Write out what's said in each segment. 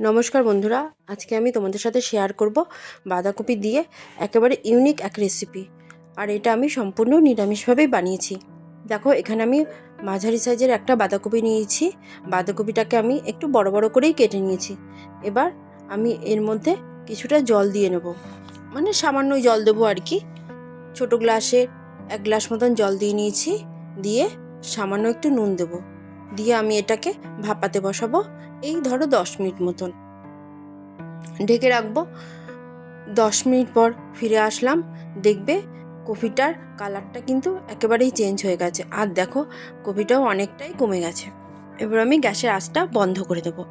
নমস্কার বন্ধুরা, আজকে আমি তোমাদের সাথে শেয়ার করব বাঁধাকপি দিয়ে একেবারে ইউনিক এক রেসিপি। আর এটা আমি সম্পূর্ণ নিরামিষভাবেই বানিয়েছি। দেখো, এখানে আমি মাঝারি সাইজের একটা বাঁধাকপি নিয়েছি। বাঁধাকপিটাকে আমি একটু বড় বড় করেই কেটে নিয়েছি। এবার আমি এর মধ্যে কিছুটা জল দিয়ে নেব, মানে সামান্যই জল দেবো আর কি। ছোট গ্লাসে 1 গ্লাস মতন জল দিয়ে নিয়েছি। দিয়ে সামান্য একটু নুন দেবো। দিয়ে আমি এটাকে ভাপাতে বসাবো। এই ধরো 10 মিনিট মতন ঢেকে রাখবো। 10 মিনিট পর ফিরে আসলাম। দেখবে কফিটার কালারটা কিন্তু একেবারেই চেঞ্জ হয়ে গেছে। আর দেখো, কফিটাও অনেকটাই কমে গেছে। এবার আমি গ্যাসের আঁচটা বন্ধ করে দেবো।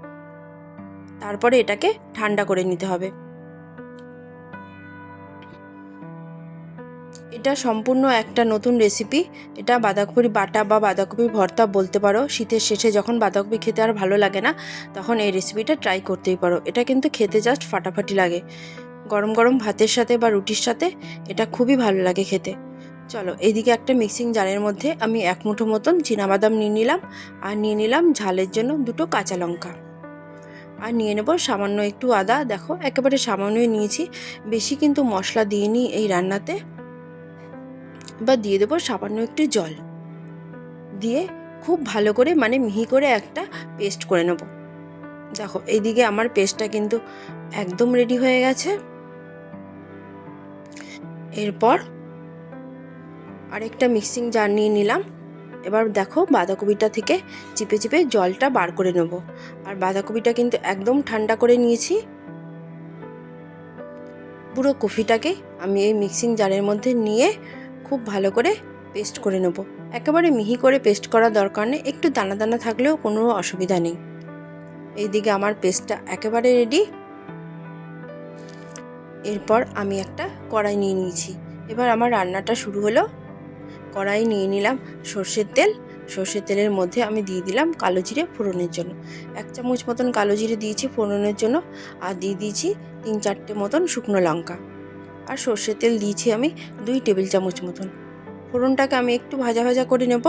তারপরে এটাকে ঠান্ডা করে নিতে হবে। এটা সম্পূর্ণ একটা নতুন রেসিপি। এটা বাঁধাকপির বাটা বা বাঁধাকপির ভর্তা বলতে পারো। শীতের শেষে যখন বাঁধাকপি খেতে আর ভালো লাগে না, তখন এই রেসিপিটা ট্রাই করতেই পারো। এটা কিন্তু খেতে জাস্ট ফাটাফাটি লাগে। গরম গরম ভাতের সাথে বা রুটির সাথে এটা খুবই ভালো লাগে খেতে। চলো, এইদিকে একটা মিক্সিং জারের মধ্যে আমি 1 মুঠো মতন চীনাবাদাম নিয়ে নিলাম। আর নিয়ে নিলাম ঝালের জন্য 2টো কাঁচা লঙ্কা। আর নিয়ে নেব সামান্য একটু আদা। দেখো, একেবারে সামান্যই নিয়েছি, বেশি কিন্তু মশলা দিইনি এই রান্নাতে। বা দিয়ে দেবো সামান্য একটু জল। দিয়ে খুব ভালো করে, মানে মিহি করে একটা পেস্ট করে নেব। দেখো, এইদিকে আমার পেস্টটা কিন্তু একদম রেডি হয়ে গেছে। এরপর আরেকটা মিক্সিং জার নিয়ে নিলাম। এবার দেখো, বাঁধাকপিটা থেকে চিপে চিপে জলটা বার করে নেব। আর বাঁধাকপিটা কিন্তু একদম ঠান্ডা করে নিয়েছি। পুরো কফিটাকে আমি এই মিক্সিং জারের মধ্যে নিয়ে খুব ভালো করে পেস্ট করে নেব। একেবারে মিহি করে পেস্ট করার দরকার নেই, একটু দানা দানা থাকলেও কোনো অসুবিধা নেই। এইদিকে আমার পেস্টটা একেবারে রেডি। এরপর আমি একটা কড়াই নিয়ে নিয়েছি। এবার আমার রান্নাটা শুরু হলো। কড়াই নিয়ে নিলাম সর্ষের তেল। সর্ষের তেলের মধ্যে আমি দিয়ে দিলাম কালো জিরে ফোড়নের জন্য। 1 চামচ মতন কালো জিরে দিয়েছি ফোড়নের জন্য। আর দিয়ে দিয়েছি 3-4টে মতন শুকনো লঙ্কা। আর সর্ষের তেল দিয়েছি আমি 2 টেবিল চামচ মতন। ফোড়নটাকে আমি একটু ভাজা ভাজা করে নেব।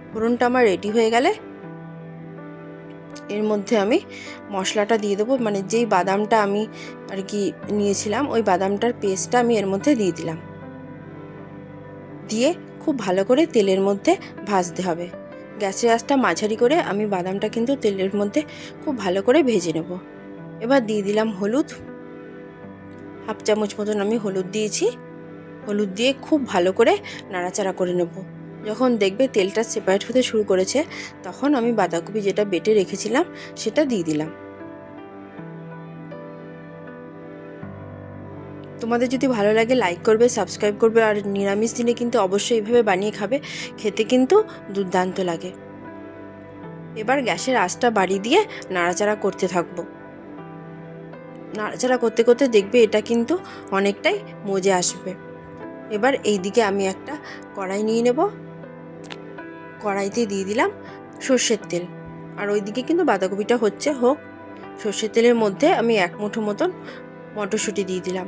ফোড়নটা আমার রেডি হয়ে গেলে এর মধ্যে আমি মশলাটা দিয়ে দেবো। মানে যেই বাদামটা আমি আর কি নিয়েছিলাম, ওই বাদামটার পেস্টটা আমি এর মধ্যে দিয়ে দিলাম। দিয়ে খুব ভালো করে তেলের মধ্যে ভাজতে হবে। গ্যাসের আঁচটা মাঝারি করে আমি বাদামটা কিন্তু তেলের মধ্যে খুব ভালো করে ভেজে নেব। এবার দিয়ে দিলাম হলুদ। 1/2 চামচ মতন আমি হলুদ দিয়েছি। হলুদ দিয়ে খুব ভালো করে নাড়াচাড়া করে নেব। যখন দেখবে তেলটা সেপারেট হতে শুরু করেছে, তখন আমি বাঁধাকপি যেটা বেটে রেখেছিলাম সেটা দিয়ে দিলাম। তোমাদের যদি ভালো লাগে লাইক করবে, সাবস্ক্রাইব করবে। আর নিরামিষ দিনে কিন্তু অবশ্যই এইভাবে বানিয়ে খাবে, খেতে কিন্তু দুর্দান্ত লাগে। এবার গ্যাসের আঁচটা বাড়িয়ে দিয়ে নাড়াচাড়া করতে থাকবো। নাড়াচাড়া করতে করতে দেখবে এটা কিন্তু অনেকটাই মজে আসবে। এবার এই দিকে আমি একটা কড়াই নিয়ে নেব। কড়াইতে দিয়ে দিলাম সর্ষের তেল। আর ওইদিকে কিন্তু বাঁধাকপিটা হোক। সর্ষের তেলের মধ্যে আমি 1 মুঠো মতন মটরশুঁটি দিয়ে দিলাম।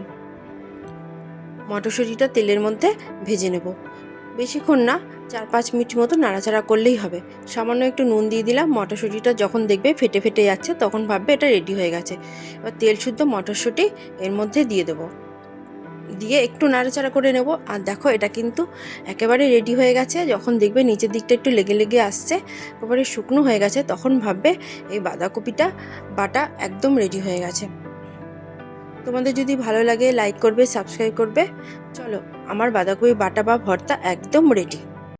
মটরশুঁটিটা তেলের মধ্যে ভেজে নেব। বেশিক্ষণ না, 4-5 মিনিট মতো নাড়াচাড়া করলেই হবে। সামান্য একটু নুন দিয়ে দিলাম। মটরশুঁটিটা যখন দেখবে ফেটে ফেটে যাচ্ছে, তখন ভাববে এটা রেডি হয়ে গেছে। এবার তেল শুদ্ধ মটরশুঁটি এর মধ্যে দিয়ে দেবো। দিয়ে একটু নাড়াচাড়া করে নেব। আর দেখো, এটা কিন্তু একেবারে রেডি হয়ে গেছে। যখন দেখবে নিচের দিকটা একটু লেগে লেগে আসছে, একেবারে শুকনো হয়ে গেছে, তখন ভাববে এই বাঁধাকপিটা বাটা একদম রেডি হয়ে গেছে। তোমাদের যদি ভালো লাগে লাইক করবে, সাবস্ক্রাইব করবে। চলো, আমার বাঁধাকপি বাটা বা ভর্তা একদম রেডি।